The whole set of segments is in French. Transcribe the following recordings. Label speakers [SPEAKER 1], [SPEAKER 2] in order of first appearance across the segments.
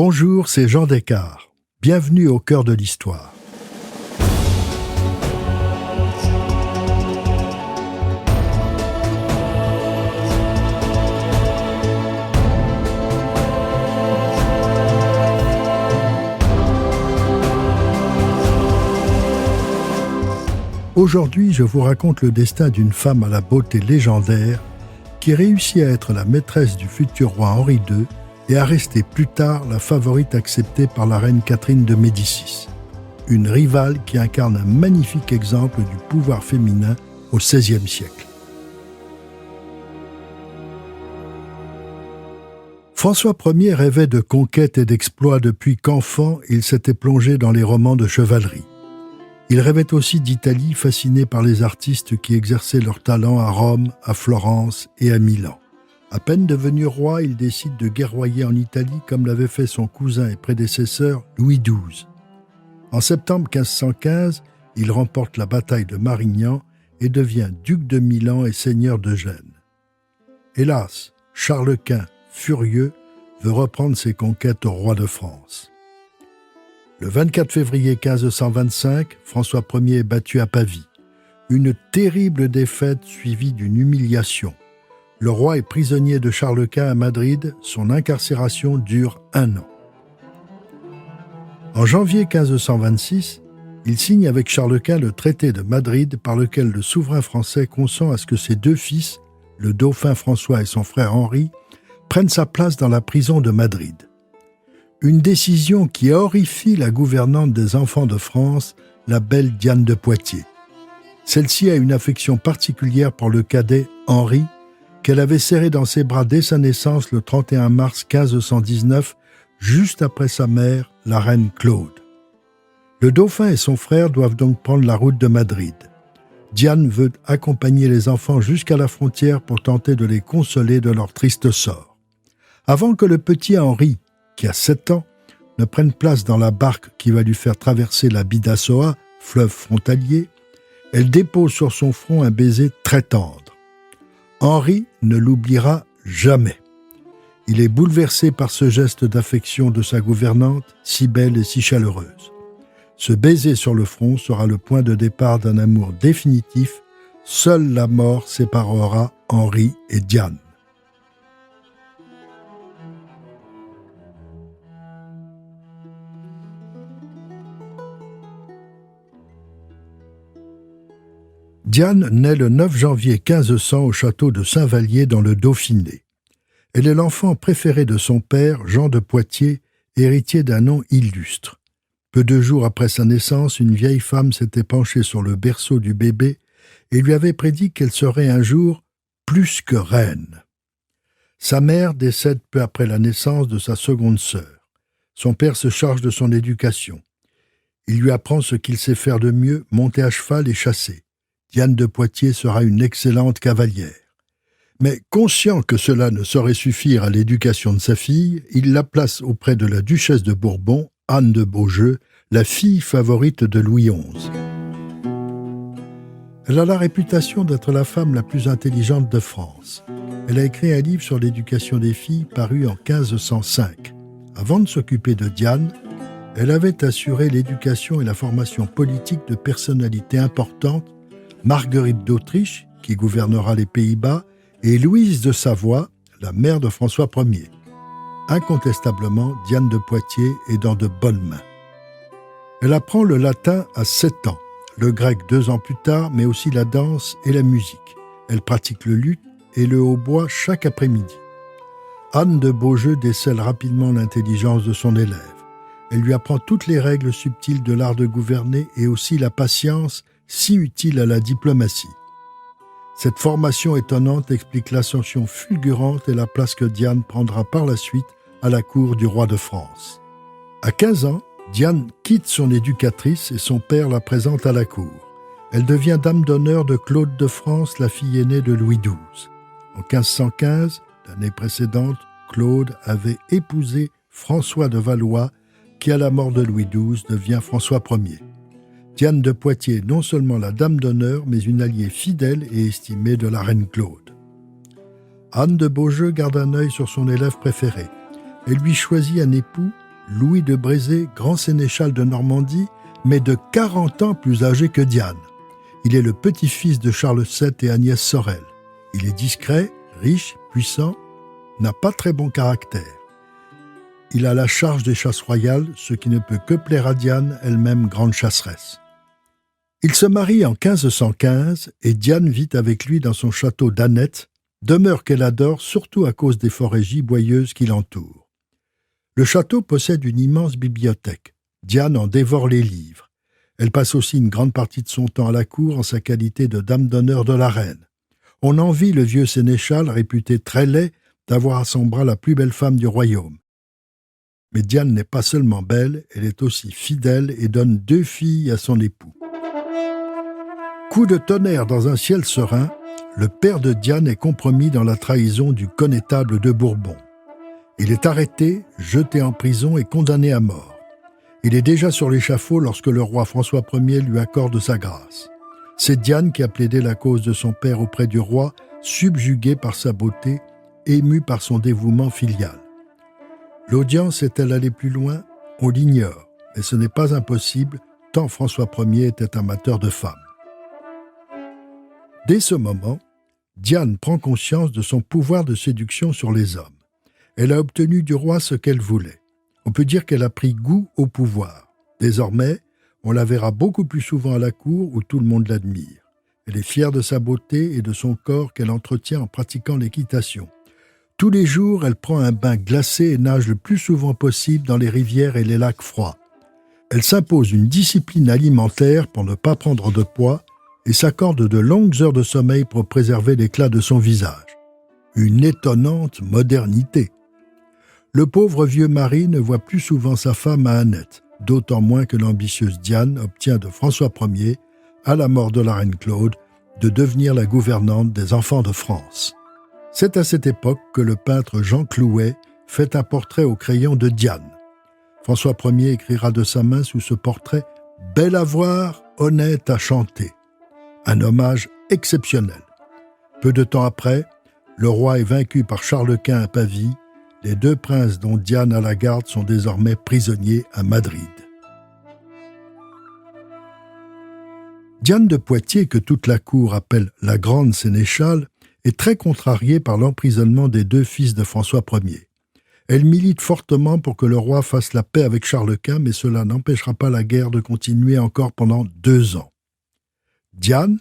[SPEAKER 1] Bonjour, c'est Jean Descartes. Bienvenue au cœur de l'histoire. Aujourd'hui, je vous raconte le destin d'une femme à la beauté légendaire qui réussit à être la maîtresse du futur roi Henri II et à rester plus tard la favorite acceptée par la reine Catherine de Médicis, une rivale qui incarne un magnifique exemple du pouvoir féminin au XVIe siècle. François Ier rêvait de conquêtes et d'exploits depuis qu'enfant il s'était plongé dans les romans de chevalerie. Il rêvait aussi d'Italie, fasciné par les artistes qui exerçaient leur talent à Rome, à Florence et à Milan. À peine devenu roi, il décide de guerroyer en Italie comme l'avait fait son cousin et prédécesseur Louis XII. En septembre 1515, il remporte la bataille de Marignan et devient duc de Milan et seigneur de Gênes. Hélas, Charles Quint, furieux, veut reprendre ses conquêtes au roi de France. Le 24 février 1525, François Ier est battu à Pavie. Une terrible défaite suivie d'une humiliation. Le roi est prisonnier de Charles Quint à Madrid, son incarcération dure 1 an. En janvier 1526, il signe avec Charles Quint le traité de Madrid par lequel le souverain français consent à ce que ses 2 fils, le dauphin François et son frère Henri, prennent sa place dans la prison de Madrid. Une décision qui horrifie la gouvernante des enfants de France, la belle Diane de Poitiers. Celle-ci a une affection particulière pour le cadet Henri, qu'elle avait serré dans ses bras dès sa naissance le 31 mars 1519, juste après sa mère, la reine Claude. Le dauphin et son frère doivent donc prendre la route de Madrid. Diane veut accompagner les enfants jusqu'à la frontière pour tenter de les consoler de leur triste sort. Avant que le petit Henri, qui a 7 ans, ne prenne place dans la barque qui va lui faire traverser la Bidassoa, fleuve frontalier, elle dépose sur son front un baiser très tendre. Henri ne l'oubliera jamais. Il est bouleversé par ce geste d'affection de sa gouvernante, si belle et si chaleureuse. Ce baiser sur le front sera le point de départ d'un amour définitif. Seule la mort séparera Henri et Diane. Diane naît le 9 janvier 1500 au château de Saint-Vallier dans le Dauphiné. Elle est l'enfant préféré de son père, Jean de Poitiers, héritier d'un nom illustre. Peu de jours après sa naissance, une vieille femme s'était penchée sur le berceau du bébé et lui avait prédit qu'elle serait un jour plus que reine. Sa mère décède peu après la naissance de sa seconde sœur. Son père se charge de son éducation. Il lui apprend ce qu'il sait faire de mieux, monter à cheval et chasser. Diane de Poitiers sera une excellente cavalière. Mais conscient que cela ne saurait suffire à l'éducation de sa fille, il la place auprès de la duchesse de Bourbon, Anne de Beaujeu, la fille favorite de Louis XI. Elle a la réputation d'être la femme la plus intelligente de France. Elle a écrit un livre sur l'éducation des filles paru en 1505. Avant de s'occuper de Diane, elle avait assuré l'éducation et la formation politique de personnalités importantes, Marguerite d'Autriche, qui gouvernera les Pays-Bas, et Louise de Savoie, la mère de François Ier. Incontestablement, Diane de Poitiers est dans de bonnes mains. Elle apprend le latin à 7 ans, le grec 2 ans plus tard, mais aussi la danse et la musique. Elle pratique le luth et le hautbois chaque après-midi. Anne de Beaujeu décèle rapidement l'intelligence de son élève. Elle lui apprend toutes les règles subtiles de l'art de gouverner et aussi la patience, si utile à la diplomatie. Cette formation étonnante explique l'ascension fulgurante et la place que Diane prendra par la suite à la cour du roi de France. À 15 ans, Diane quitte son éducatrice et son père la présente à la cour. Elle devient dame d'honneur de Claude de France, la fille aînée de Louis XII. En 1515, l'année précédente, Claude avait épousé François de Valois, qui à la mort de Louis XII devient François Ier. Diane de Poitiers, non seulement la dame d'honneur, mais une alliée fidèle et estimée de la reine Claude. Anne de Beaujeu garde un œil sur son élève préféré. Elle lui choisit un époux Louis de Brézé, grand sénéchal de Normandie, mais de 40 ans plus âgé que Diane. Il est le petit-fils de Charles VII et Agnès Sorel. Il est discret, riche, puissant, n'a pas très bon caractère. Il a la charge des chasses royales, ce qui ne peut que plaire à Diane, elle-même grande chasseresse. Il se marie en 1515 et Diane vit avec lui dans son château d'Annette, demeure qu'elle adore surtout à cause des forêts giboyeuses qui l'entourent. Le château possède une immense bibliothèque. Diane en dévore les livres. Elle passe aussi une grande partie de son temps à la cour en sa qualité de dame d'honneur de la reine. On envie le vieux sénéchal, réputé très laid, d'avoir à son bras la plus belle femme du royaume. Mais Diane n'est pas seulement belle, elle est aussi fidèle et donne 2 filles à son époux. Coup de tonnerre dans un ciel serein, le père de Diane est compromis dans la trahison du connétable de Bourbon. Il est arrêté, jeté en prison et condamné à mort. Il est déjà sur l'échafaud lorsque le roi François Ier lui accorde sa grâce. C'est Diane qui a plaidé la cause de son père auprès du roi, subjugué par sa beauté, ému par son dévouement filial. L'audience est-elle allée plus loin? On l'ignore, mais ce n'est pas impossible, tant François Ier était amateur de femmes. Dès ce moment, Diane prend conscience de son pouvoir de séduction sur les hommes. Elle a obtenu du roi ce qu'elle voulait. On peut dire qu'elle a pris goût au pouvoir. Désormais, on la verra beaucoup plus souvent à la cour où tout le monde l'admire. Elle est fière de sa beauté et de son corps qu'elle entretient en pratiquant l'équitation. Tous les jours, elle prend un bain glacé et nage le plus souvent possible dans les rivières et les lacs froids. Elle s'impose une discipline alimentaire pour ne pas prendre de poids et s'accorde de longues heures de sommeil pour préserver l'éclat de son visage. Une étonnante modernité. Le pauvre vieux mari ne voit plus souvent sa femme à Annette, d'autant moins que l'ambitieuse Diane obtient de François Ier, à la mort de la reine Claude, de devenir la gouvernante des enfants de France. C'est à cette époque que le peintre Jean Clouet fait un portrait au crayon de Diane. François Ier écrira de sa main sous ce portrait « Belle à voir, honnête à chanter ». Un hommage exceptionnel. Peu de temps après, le roi est vaincu par Charles Quint à Pavie. Les 2 princes dont Diane a la garde sont désormais prisonniers à Madrid. Diane de Poitiers, que toute la cour appelle la grande sénéchale, est très contrariée par l'emprisonnement des 2 fils de François Ier. Elle milite fortement pour que le roi fasse la paix avec Charles Quint, mais cela n'empêchera pas la guerre de continuer encore pendant 2 ans. Diane,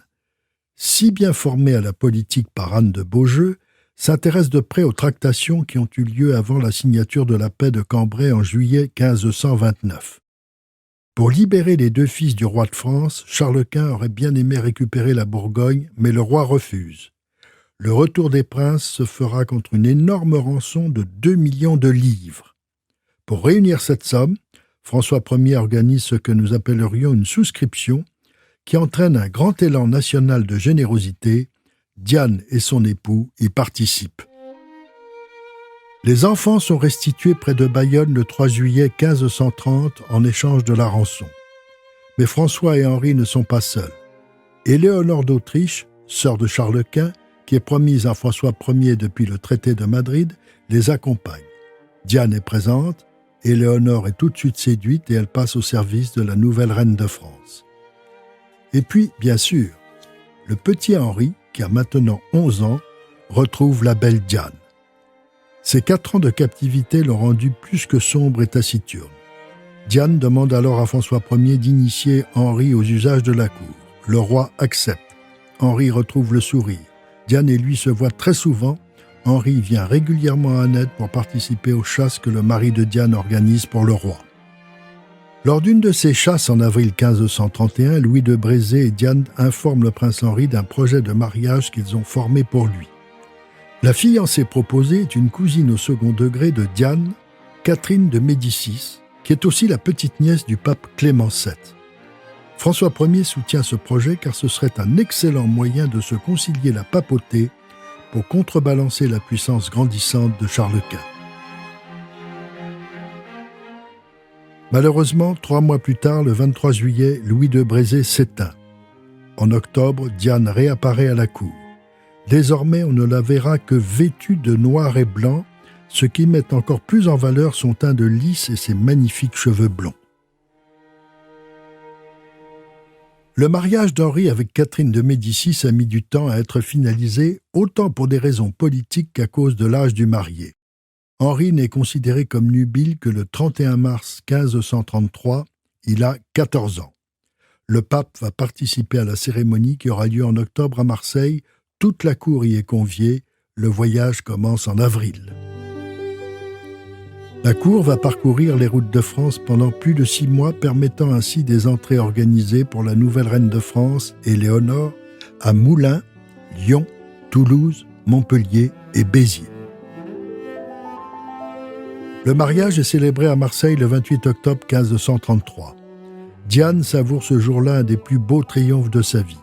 [SPEAKER 1] si bien formée à la politique par Anne de Beaujeu, s'intéresse de près aux tractations qui ont eu lieu avant la signature de la paix de Cambrai en juillet 1529. Pour libérer les 2 fils du roi de France, Charles Quint aurait bien aimé récupérer la Bourgogne, mais le roi refuse. Le retour des princes se fera contre une énorme rançon de 2 millions de livres. Pour réunir cette somme, François Ier organise ce que nous appellerions une souscription qui entraîne un grand élan national de générosité. Diane et son époux y participent. Les enfants sont restitués près de Bayonne le 3 juillet 1530 en échange de la rançon. Mais François et Henri ne sont pas seuls. Éléonore d'Autriche, sœur de Charles Quint, qui est promise à François Ier depuis le traité de Madrid, les accompagne. Diane est présente, Éléonore est tout de suite séduite et elle passe au service de la nouvelle reine de France. Et puis, bien sûr, le petit Henri, qui a maintenant 11 ans, retrouve la belle Diane. Ces 4 ans de captivité l'ont rendu plus que sombre et taciturne. Diane demande alors à François Ier d'initier Henri aux usages de la cour. Le roi accepte. Henri retrouve le sourire. Diane et lui se voient très souvent. Henri vient régulièrement à Annette pour participer aux chasses que le mari de Diane organise pour le roi. Lors d'une de ces chasses en avril 1531, Louis de Brézé et Diane informent le prince Henri d'un projet de mariage qu'ils ont formé pour lui. La fiancée proposée est une cousine au second degré de Diane, Catherine de Médicis, qui est aussi la petite-nièce du pape Clément VII. François Ier soutient ce projet car ce serait un excellent moyen de se concilier la papauté pour contrebalancer la puissance grandissante de Charles Quint. Malheureusement, 3 mois plus tard, le 23 juillet, Louis de Brézé s'éteint. En octobre, Diane réapparaît à la cour. Désormais, on ne la verra que vêtue de noir et blanc, ce qui met encore plus en valeur son teint de lys et ses magnifiques cheveux blonds. Le mariage d'Henri avec Catherine de Médicis a mis du temps à être finalisé, autant pour des raisons politiques qu'à cause de l'âge du marié. Henri n'est considéré comme nubile que le 31 mars 1533, il a 14 ans. Le pape va participer à la cérémonie qui aura lieu en octobre à Marseille, toute la cour y est conviée, le voyage commence en avril. La cour va parcourir les routes de France pendant plus de 6 mois, permettant ainsi des entrées organisées pour la nouvelle reine de France, Éléonore, à Moulins, Lyon, Toulouse, Montpellier et Béziers. Le mariage est célébré à Marseille le 28 octobre 1533. Diane savoure ce jour-là un des plus beaux triomphes de sa vie.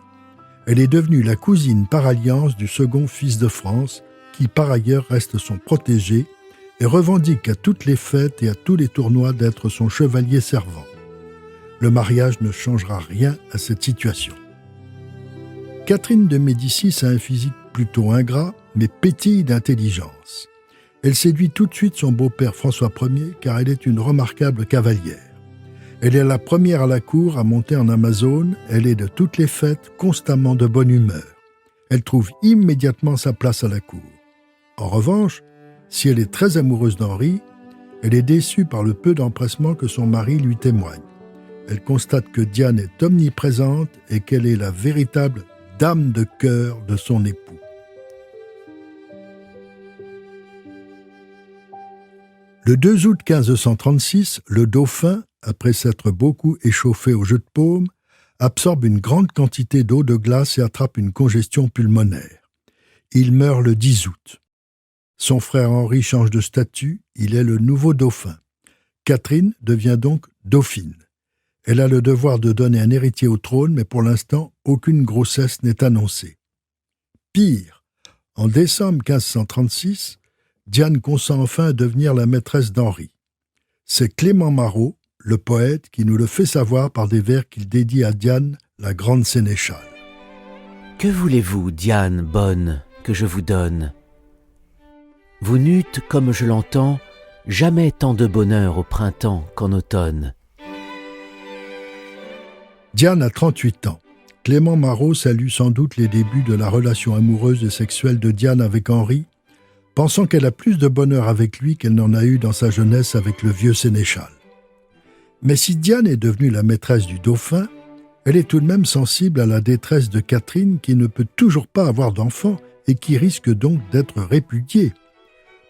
[SPEAKER 1] Elle est devenue la cousine par alliance du second fils de France, qui par ailleurs reste son protégé, et revendique à toutes les fêtes et à tous les tournois d'être son chevalier servant. Le mariage ne changera rien à cette situation. Catherine de Médicis a un physique plutôt ingrat, mais pétille d'intelligence. Elle séduit tout de suite son beau-père François Ier, car elle est une remarquable cavalière. Elle est la première à la cour à monter en Amazone, elle est de toutes les fêtes constamment de bonne humeur. Elle trouve immédiatement sa place à la cour. En revanche, si elle est très amoureuse d'Henri, elle est déçue par le peu d'empressement que son mari lui témoigne. Elle constate que Diane est omniprésente et qu'elle est la véritable dame de cœur de son époux. Le 2 août 1536, le dauphin, après s'être beaucoup échauffé au jeu de paume, absorbe une grande quantité d'eau de glace et attrape une congestion pulmonaire. Il meurt le 10 août. Son frère Henri change de statut, il est le nouveau dauphin. Catherine devient donc dauphine. Elle a le devoir de donner un héritier au trône, mais pour l'instant, aucune grossesse n'est annoncée. Pire, en décembre 1536, Diane consent enfin à devenir la maîtresse d'Henri. C'est Clément Marot, le poète, qui nous le fait savoir par des vers qu'il dédie à Diane, la grande sénéchale.
[SPEAKER 2] Que voulez-vous, Diane bonne, que je vous donne ? Vous n'eûtes, comme je l'entends, jamais tant de bonheur au printemps qu'en automne.
[SPEAKER 1] Diane a 38 ans. Clément Marot salue sans doute les débuts de la relation amoureuse et sexuelle de Diane avec Henri, pensant qu'elle a plus de bonheur avec lui qu'elle n'en a eu dans sa jeunesse avec le vieux sénéchal. Mais si Diane est devenue la maîtresse du dauphin, elle est tout de même sensible à la détresse de Catherine qui ne peut toujours pas avoir d'enfant et qui risque donc d'être répudiée.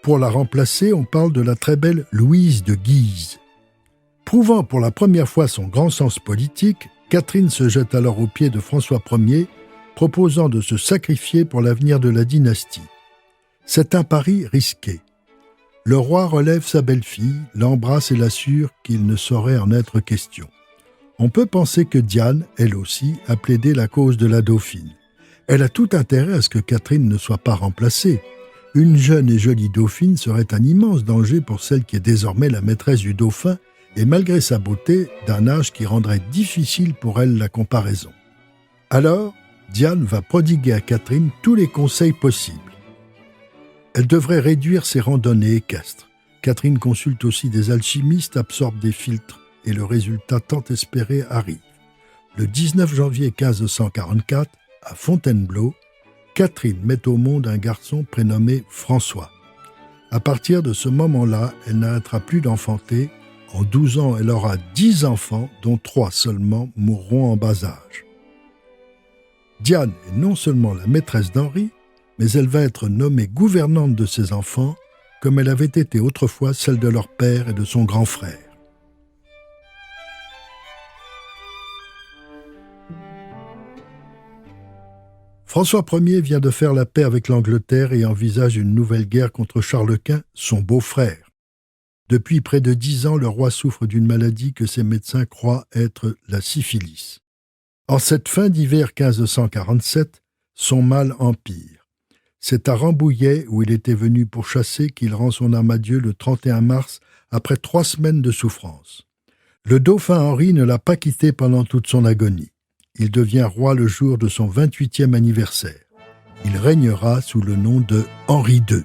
[SPEAKER 1] Pour la remplacer, on parle de la très belle Louise de Guise. Prouvant pour la première fois son grand sens politique, Catherine se jette alors aux pieds de François Ier, proposant de se sacrifier pour l'avenir de la dynastie. C'est un pari risqué. Le roi relève sa belle-fille, l'embrasse et l'assure qu'il ne saurait en être question. On peut penser que Diane, elle aussi, a plaidé la cause de la dauphine. Elle a tout intérêt à ce que Catherine ne soit pas remplacée. Une jeune et jolie dauphine serait un immense danger pour celle qui est désormais la maîtresse du dauphin et malgré sa beauté, d'un âge qui rendrait difficile pour elle la comparaison. Alors, Diane va prodiguer à Catherine tous les conseils possibles. Elle devrait réduire ses randonnées équestres. Catherine consulte aussi des alchimistes, absorbe des filtres et le résultat tant espéré arrive. Le 19 janvier 1544, à Fontainebleau, Catherine met au monde un garçon prénommé François. À partir de ce moment-là, elle n'arrêtera plus d'enfanter. En 12 ans, elle aura 10 enfants, dont 3 seulement mourront en bas âge. Diane est non seulement la maîtresse d'Henri, mais elle va être nommée gouvernante de ses enfants, comme elle avait été autrefois celle de leur père et de son grand frère. François Ier vient de faire la paix avec l'Angleterre et envisage une nouvelle guerre contre Charles Quint, son beau-frère. Depuis près de 10 ans, le roi souffre d'une maladie que ses médecins croient être la syphilis. En cette fin d'hiver 1547, son mal empire. C'est à Rambouillet, où il était venu pour chasser, qu'il rend son âme à Dieu le 31 mars, après 3 semaines de souffrance. Le dauphin Henri ne l'a pas quitté pendant toute son agonie. Il devient roi le jour de son 28e anniversaire. Il régnera sous le nom de Henri II.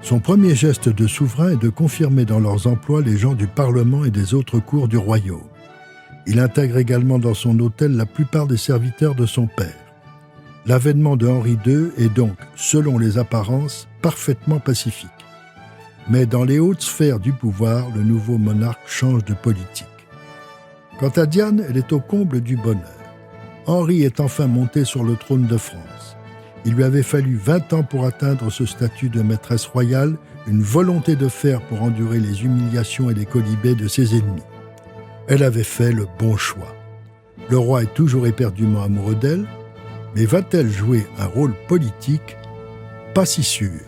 [SPEAKER 1] Son premier geste de souverain est de confirmer dans leurs emplois les gens du Parlement et des autres cours du royaume. Il intègre également dans son hôtel la plupart des serviteurs de son père. L'avènement de Henri II est donc, selon les apparences, parfaitement pacifique. Mais dans les hautes sphères du pouvoir, le nouveau monarque change de politique. Quant à Diane, elle est au comble du bonheur. Henri est enfin monté sur le trône de France. Il lui avait fallu 20 ans pour atteindre ce statut de maîtresse royale, une volonté de fer pour endurer les humiliations et les quolibets de ses ennemis. Elle avait fait le bon choix. Le roi est toujours éperdument amoureux d'elle, mais va-t-elle jouer un rôle politique ? Pas si sûr.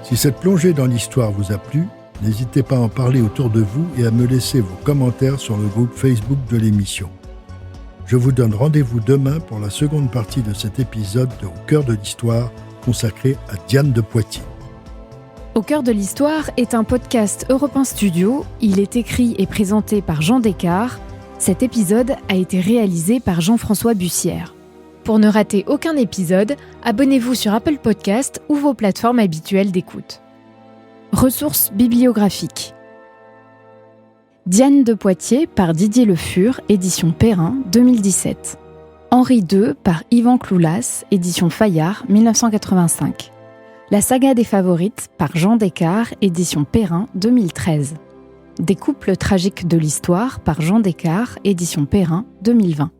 [SPEAKER 1] Si cette plongée dans l'histoire vous a plu, n'hésitez pas à en parler autour de vous et à me laisser vos commentaires sur le groupe Facebook de l'émission. Je vous donne rendez-vous demain pour la seconde partie de cet épisode de Au cœur de l'histoire consacré à Diane de Poitiers.
[SPEAKER 3] Au cœur de l'histoire est un podcast Europe 1 Studio. Il est écrit et présenté par Jean Descartes. Cet épisode a été réalisé par Jean-François Bussière. Pour ne rater aucun épisode, abonnez-vous sur Apple Podcasts ou vos plateformes habituelles d'écoute. Ressources bibliographiques. Diane de Poitiers par Didier Le Fur, édition Perrin, 2017. Henri II par Yvan Cloulas, édition Fayard, 1985. La saga des favorites par Jean Descartes, édition Perrin, 2013. Des couples tragiques de l'histoire par Jean Descartes, édition Perrin, 2020.